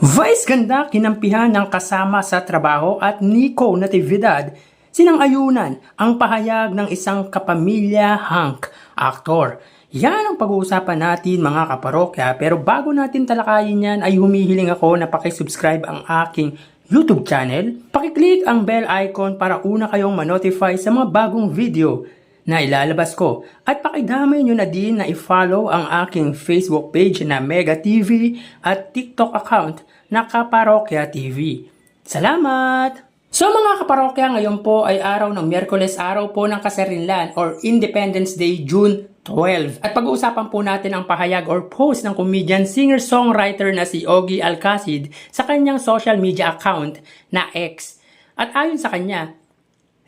Vice ganda kinampihan ng kasama sa trabaho at Nico Natividad sinang-ayunan ang pahayag ng isang kapamilya hunk aktor. Yan ang pag-uusapan natin mga kaparokya, pero bago natin talakayin yan ay humihiling ako na pakisubscribe ang aking YouTube channel. Pakiclick ang bell icon para una kayong manotify sa mga bagong video na ilalabas ko. At pakidamay nyo na din na i-follow ang aking Facebook page na Mega TV at TikTok account na Kaparokya TV. Salamat! So mga kaparokya, ngayon po ay araw ng Miyerkules, araw po ng Kasarinlan or Independence Day, June 12. At pag-uusapan po natin ang pahayag or post ng comedian, singer-songwriter na si Ogie Alcacid sa kanyang social media account na X. At ayon sa kanya,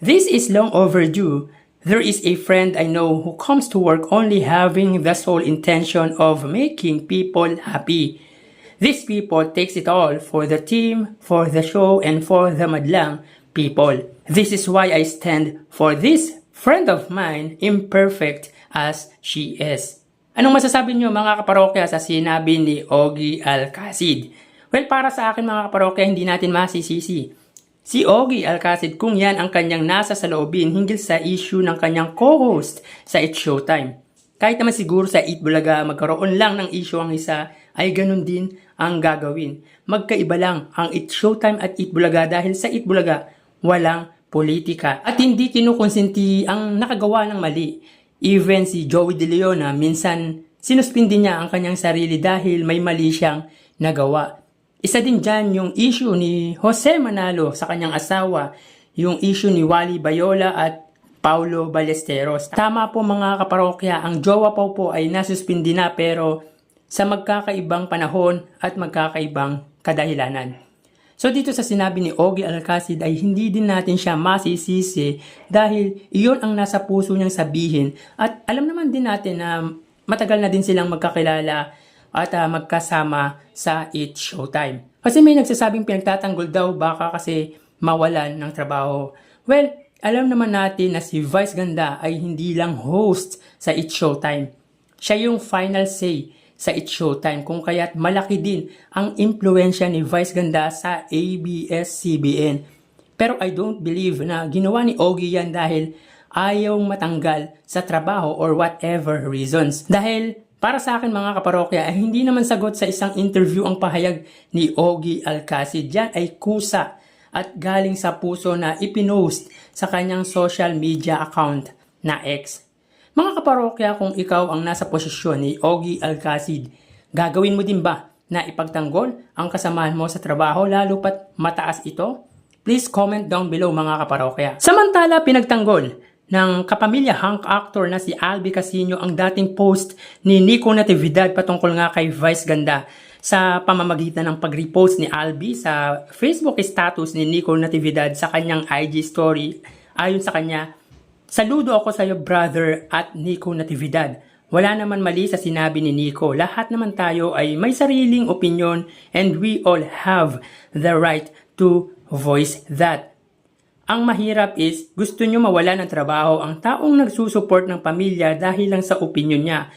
"This is long overdue. There is a friend I know who comes to work only having the sole intention of making people happy. These people takes it all for the team, for the show, and for the madlang people. This is why I stand for this friend of mine, imperfect as she is." Anong masasabi nyo mga kaparokya sa sinabi ni Ogie Alcacid? Well, para sa akin mga kaparokya, hindi natin masisisi si Ogie Alcacid kung yan ang kanyang nasa saloobin hinggil sa issue ng kanyang co-host sa It's Showtime. Kahit naman siguro sa Eat Bulaga, magkaroon lang ng issue ang isa, ay ganun din ang gagawin. Magkaiba lang ang It's Showtime at Eat Bulaga dahil sa Eat Bulaga, walang politika. At hindi kinukonsinti ang nakagawa ng mali. Even si Joey De Leon, minsan sinuspindi niya ang kanyang sarili dahil may mali siyang nagawa. Isa din dyan yung issue ni Jose Manalo sa kanyang asawa, yung issue ni Wally Bayola at Paulo Ballesteros. Tama po mga kaparokya, ang jowa po ay nasuspindi na pero sa magkakaibang panahon at magkakaibang kadahilanan. So dito sa sinabi ni Ogie Alcacid ay hindi din natin siya masisisi dahil iyon ang nasa puso niyang sabihin at alam naman din natin na matagal na din silang magkakilala at magkasama sa It's Showtime. Kasi may nagsasabing pinagtatanggol daw baka kasi mawalan ng trabaho. Well, alam naman natin na si Vice Ganda ay hindi lang host sa It's Showtime. Siya yung final say sa It's Showtime kung kaya't malaki din ang impluensya ni Vice Ganda sa ABS-CBN. Pero I don't believe na ginawa ni Ogie yan dahil ayaw matanggal sa trabaho or whatever reasons. Dahil para sa akin mga kaparokya ay hindi naman sagot sa isang interview ang pahayag ni Ogie Alcacid. Yan ay kusa at galing sa puso na ipinost sa kanyang social media account na X. Mga kaparokya, kung ikaw ang nasa posisyon ni Ogie Alcacid, gagawin mo din ba na ipagtanggol ang kasamahan mo sa trabaho lalo pat mataas ito? Please comment down below mga kaparokya. Samantala, pinagtanggol ng kapamilya hunk actor na si Albi Casino ang dating post ni Nico Natividad patungkol nga kay Vice Ganda sa pamamagitan ng pag-repost ni Albi sa Facebook status ni Nico Natividad sa kanyang IG story. Ayon sa kanya, "Saludo ako sa iyo brother at Nico Natividad. Wala naman mali sa sinabi ni Nico. Lahat naman tayo ay may sariling opinion and we all have the right to voice that. Ang mahirap is, gusto nyo mawala ng trabaho ang taong nagsusupport ng pamilya dahil lang sa opinion niya."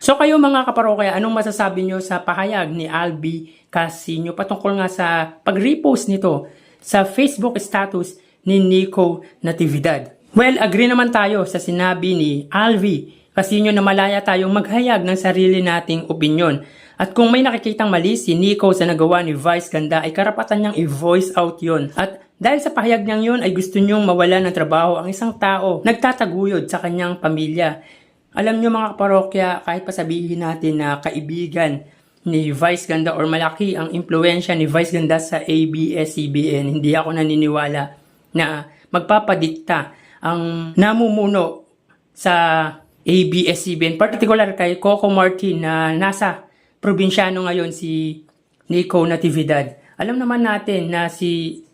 So kayo mga kaparokya, anong masasabi nyo sa pahayag ni Albi Casino patungkol nga sa pag-repost nito sa Facebook status ni Nico Natividad? Well, agree naman tayo sa sinabi ni Albi Casino na malaya tayong maghayag ng sarili nating opinion. At kung may nakikitang mali si Nico sa nagawa ni Vice Ganda ay karapatan niyang i-voice out yon. At dahil sa pahayag niyang yun ay gusto niyong mawala ng trabaho ang isang tao nagtataguyod sa kanyang pamilya. Alam niyo mga kaparokya, kahit pa sabihin natin na kaibigan ni Vice Ganda or malaki ang impluensya ni Vice Ganda sa ABS-CBN, hindi ako naniniwala na magpapadikta ang namumuno sa ABS-CBN, particular kay Coco Martin na nasa probinsyano ngayon si Nico Natividad. Alam naman natin na si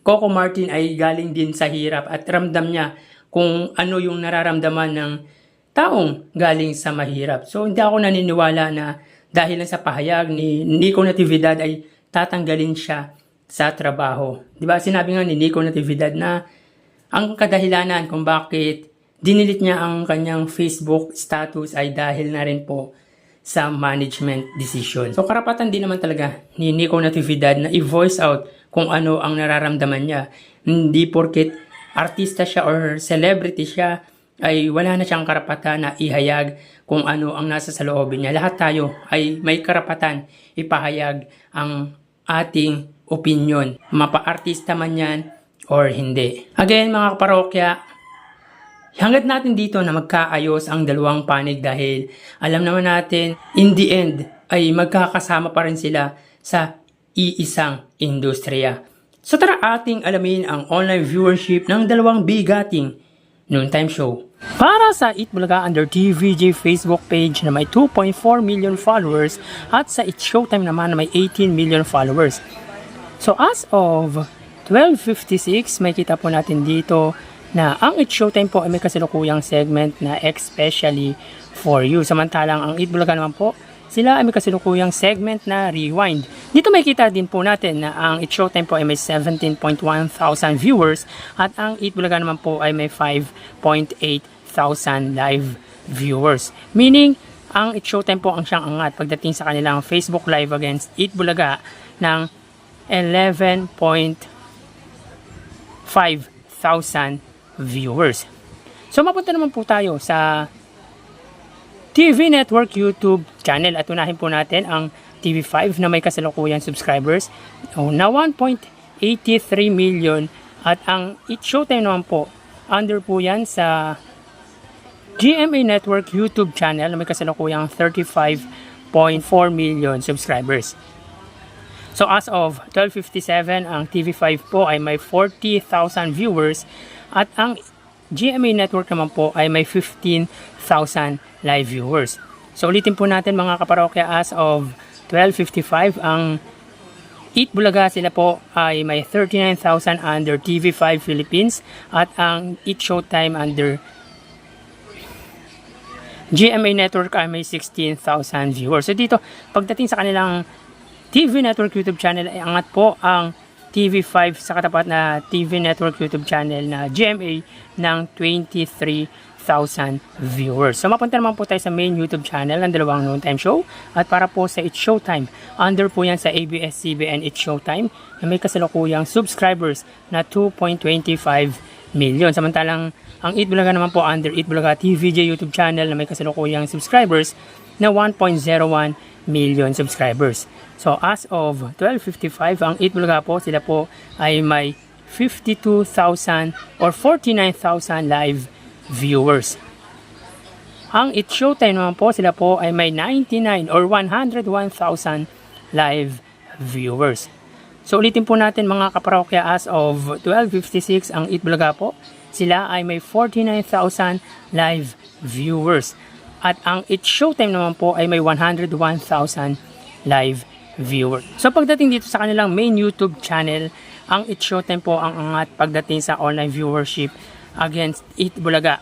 Coco Martin ay galing din sa hirap at ramdam niya kung ano yung nararamdaman ng taong galing sa mahirap. So hindi ako naniniwala na dahil lang sa pahayag ni Nico Natividad ay tatanggalin siya sa trabaho. Diba sinabi nga ni Nico Natividad na ang kadahilanan kung bakit dinilit niya ang kanyang Facebook status ay dahil na rin po sa management decision. So karapatan din naman talaga ni Nico Natividad na i-voice out kung ano ang nararamdaman niya. Hindi porket artista siya or celebrity siya ay wala na siyang karapatan na ihayag kung ano ang nasa sa loobin niya. Lahat tayo ay may karapatan ipahayag ang ating opinion. Mapa-artista man yan or hindi. Again mga kaparokya, hanggat natin dito na magkaayos ang dalawang panig dahil alam naman natin in the end ay magkakasama pa rin sila sa iisang industriya. So tara ating alamin ang online viewership ng dalawang bigating noontime show. Para sa Eat Bulaga under TVJ Facebook page na may 2.4 million followers at sa It's Showtime naman na may 18 million followers. So as of 12:56, may kita po natin dito na ang It's Showtime po ay may kasalukuyang segment na especially for you. Samantalang ang Eat Bulaga naman po, sila ay may kasalukuyang segment na rewind. Dito may kita din po natin na ang It's Showtime po ay may 17.1 thousand viewers at ang Eat Bulaga naman po ay may 5.8 thousand live viewers. Meaning, ang It's Showtime po ang siyang angat pagdating sa kanilang Facebook Live against Eat Bulaga ng 11.5 thousand viewers. So mapunta naman po tayo sa TV Network YouTube channel at unahin po natin ang TV5 na may kasalukuyang subscribers na 1.83 million at ang It's Showtime naman po under po yan sa GMA Network YouTube channel na may kasalukuyang 35.4 million subscribers. So as of 12:57, ang TV5 po ay may 40,000 viewers at ang GMA Network naman po ay may 15,000 live viewers. So ulitin po natin mga kaparokya, as of 12:55 ang Eat Bulaga sila po ay may 39,000 under TV5 Philippines at ang Eat Showtime under GMA Network ay may 16,000 viewers. So dito, pagdating sa kanilang TV Network YouTube channel ay angat po ang TV5 sa katapat na TV Network YouTube channel na GMA ng 23,000 viewers. So mapunta naman po tayo sa main YouTube channel ng dalawang noontime show at para po sa It's Showtime, under po yan sa ABS-CBN It's Showtime na may kasalukuyang subscribers na 2.25 million. Samantalang ang Eat Bulaga naman po under Eat Bulaga TVJ YouTube channel na may kasalukuyang subscribers na 1.01 million subscribers. So as of 12:55 ang Eat Bulaga po, sila po ay may 52,000 or 49,000 live viewers. Ang It's Showtime naman po, sila po ay may 99 or 101,000 live viewers. So ulitin po natin mga kaparokya, as of 12:56 ang Eat Bulaga po, sila ay may 49,000 live viewers. At ang It's Showtime naman po ay may 101,000 live viewers. So pagdating dito sa kanilang main YouTube channel, ang It's Showtime po ang angat pagdating sa online viewership against Eat Bulaga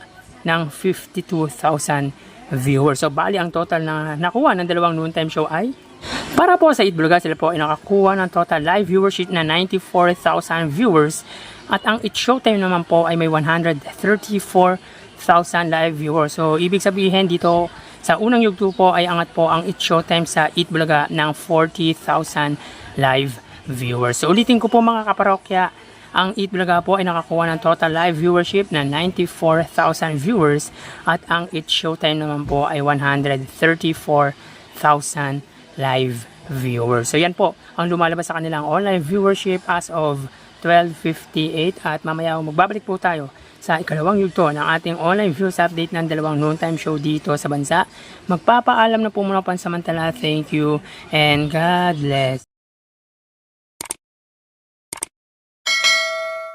ng 52,000 viewers. So bali ang total na nakuha ng dalawang noontime show ay, para po sa Eat Bulaga, sila po ay nakakuha ng total live viewership na 94,000 viewers at ang It's Showtime naman po ay may 134,000 live viewers. So ibig sabihin dito sa unang yugto po ay angat po ang It's Showtime sa Eat Bulaga ng 40,000 live viewers. So ulitin ko po mga kaparokya, ang Eat Bulaga po ay nakakuha ng total live viewership na 94,000 viewers at ang It's Showtime naman po ay 134,000 live viewers. So yan po ang lumalabas sa kanilang online viewership as of 12:58 at mamaya magbabalik po tayo sa ikalawang yugto ng ating online views update ng dalawang noontime show dito sa bansa. Magpapaalam na po muna pansamantala. Thank you and God bless.